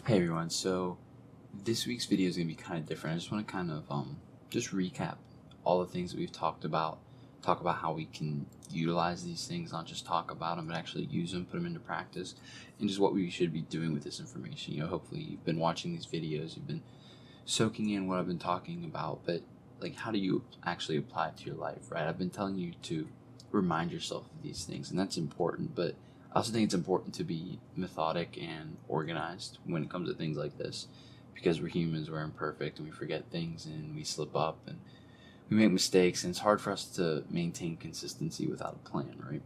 Hey everyone, so this week's video is going to be kind of different. I just want to kind of just recap all the things that we've talked about, talk about how we can utilize these things, not just talk about them, but actually use them, put them into practice, and just what we should be doing with this information. Hopefully you've been watching these videos, you've been soaking in what I've been talking about, but like, how do you actually apply it to your life, right? I've been telling you to remind yourself of these things, and that's important, but I also think it's important to be methodic and organized when it comes to things like this, because we're humans, we're imperfect, and we forget things, and we slip up, and we make mistakes, and it's hard for us to maintain consistency without a plan, right?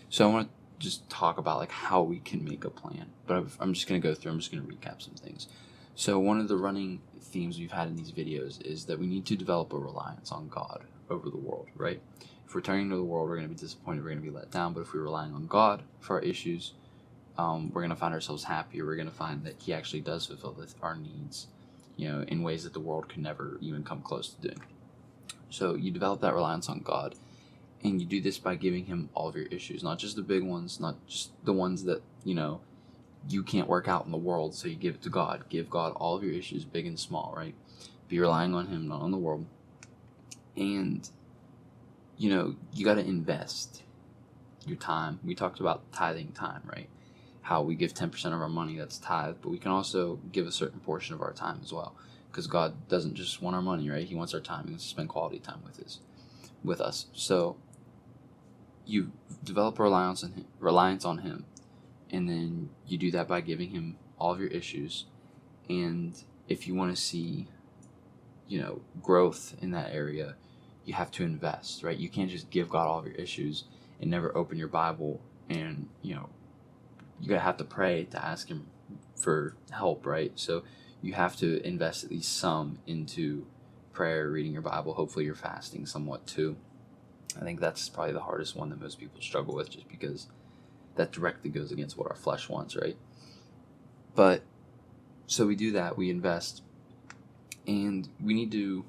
So I want to just talk about like how we can make a plan, but I'm just going to go through, I'm just going to recap some things. So one of the running themes we've had in these videos is that we need to develop a reliance on God over the world, right? If we're turning to the world, we're going to be disappointed, we're going to be let down. But if we're relying on God for our issues, we're going to find ourselves happier. We're going to find that He actually does fulfill our needs, in ways that the world could never even come close to doing. So you develop that reliance on God, and you do this by giving Him all of your issues, not just the big ones, not just the ones that, you can't work out in the world, so you give it to God. Give God all of your issues, big and small, right? Be relying on Him, not on the world. And you got to invest your time. We talked about tithing time, right? How we give 10% of our money, that's tithe, but we can also give a certain portion of our time as well, because God doesn't just want our money, right? He wants our time. He wants to spend quality time with us. So you develop a reliance on Him, and then you do that by giving Him all of your issues. And if you want to see, growth in that area, you have to invest, right? You can't just give God all of your issues and never open your Bible, and you gotta have to pray to ask Him for help, right? So you have to invest at least some into prayer, reading your Bible. Hopefully you're fasting somewhat too. I think that's probably the hardest one that most people struggle with, just because that directly goes against what our flesh wants, right? But so we do that, we invest, and we need to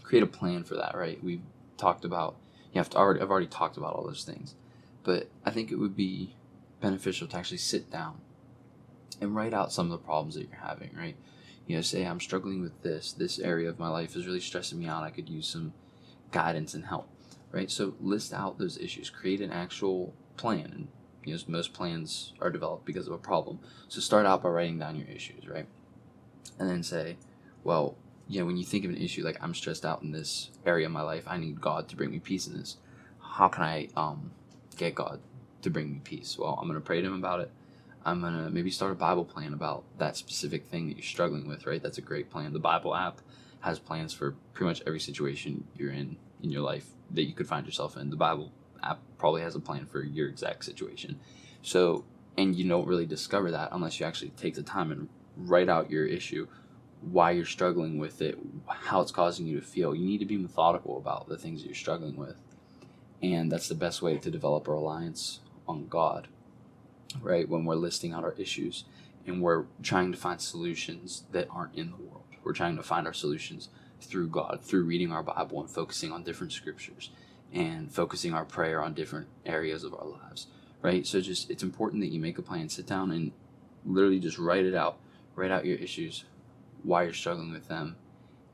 create a plan for that, right? We've talked about, I've already talked about all those things, but I think it would be beneficial to actually sit down and write out some of the problems that you're having, right? Say, I'm struggling with this area of my life is really stressing me out. I could use some guidance and help, right? So list out those issues, create an actual plan. And most plans are developed because of a problem. So start out by writing down your issues, right? And then say, well, when you think of an issue like, I'm stressed out in this area of my life, I need God to bring me peace in this. How can I get God to bring me peace? Well, I'm going to pray to Him about it. I'm going to maybe start a Bible plan about that specific thing that you're struggling with, right? That's a great plan. The Bible app has plans for pretty much every situation you're in your life that you could find yourself in. The Bible app probably has a plan for your exact situation. So, and you don't really discover that unless you actually take the time and write out your issue, why you're struggling with it, how it's causing you to feel. You need to be methodical about the things that you're struggling with. And that's the best way to develop a reliance on God, right? When we're listing out our issues and we're trying to find solutions that aren't in the world. We're trying to find our solutions through God, through reading our Bible and focusing on different scriptures and focusing our prayer on different areas of our lives, right? So it's important that you make a plan, sit down and literally just write it out. Write out your issues, why you're struggling with them,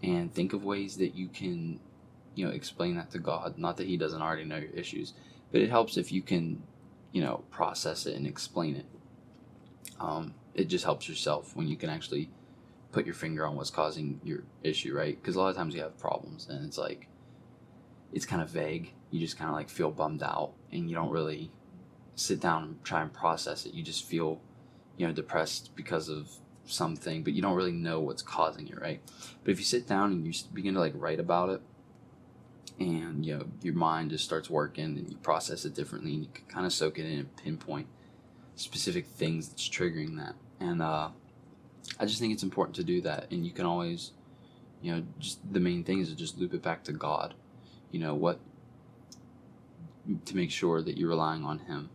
and think of ways that you can, explain that to God. Not that He doesn't already know your issues, but it helps if you can, process it and explain it. It just helps yourself when you can actually put your finger on what's causing your issue, right? Because a lot of times you have problems and it's kind of vague. You just kind of like feel bummed out and you don't really sit down and try and process it. You just feel, depressed because of something, but you don't really know what's causing it, right? But if you sit down and you begin to write about it, and your mind just starts working and you process it differently, and you can kind of soak it in and pinpoint specific things that's triggering that. And I just think it's important to do that. And you can always, just the main thing is to just loop it back to God, what to make sure that you're relying on Him.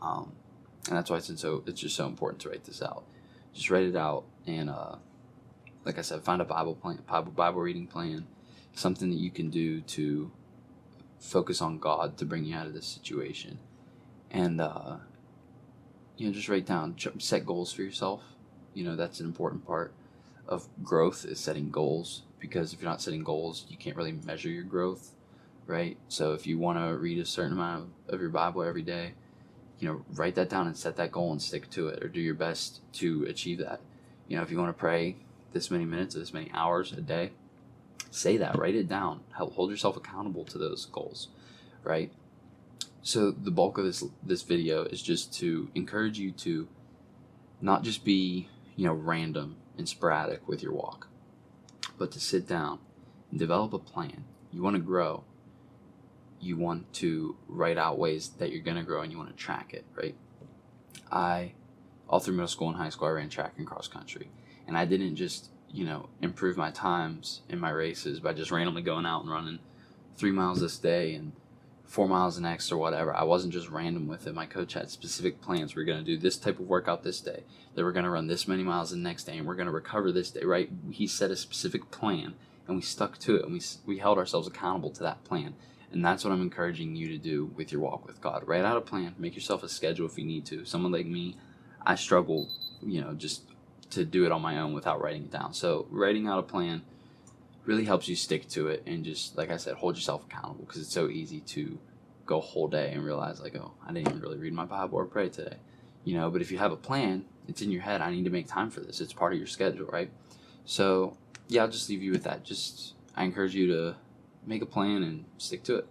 And that's why it's just so important to write this out. Just write it out, and like I said, find a Bible reading plan, something that you can do to focus on God to bring you out of this situation. And just write down, set goals for yourself. That's an important part of growth, is setting goals, because if you're not setting goals, you can't really measure your growth, right? So if you want to read a certain amount of your Bible every day, write that down and set that goal and stick to it, or do your best to achieve that. If you want to pray this many minutes or this many hours a day, say that, write it down, hold yourself accountable to those goals, right? So the bulk of this video is just to encourage you to not just be, random and sporadic with your walk, but to sit down and develop a plan. You want to grow. You want to write out ways that you're going to grow, and you want to track it, right? All through middle school and high school, I ran track and cross country. And I didn't just, improve my times in my races by just randomly going out and running 3 miles this day and 4 miles the next or whatever. I wasn't just random with it. My coach had specific plans. We're going to do this type of workout this day. Then we're going to run this many miles the next day, and we're going to recover this day, right? He set a specific plan, and we stuck to it, and we held ourselves accountable to that plan. And that's what I'm encouraging you to do with your walk with God. Write out a plan. Make yourself a schedule if you need to. Someone like me, I struggle, just to do it on my own without writing it down. So writing out a plan really helps you stick to it, and just, like I said, hold yourself accountable, because it's so easy to go a whole day and realize, like, oh, I didn't even really read my Bible or pray today. But if you have a plan, it's in your head. I need to make time for this. It's part of your schedule, right? So, yeah, I'll just leave you with that. I encourage you to make a plan and stick to it.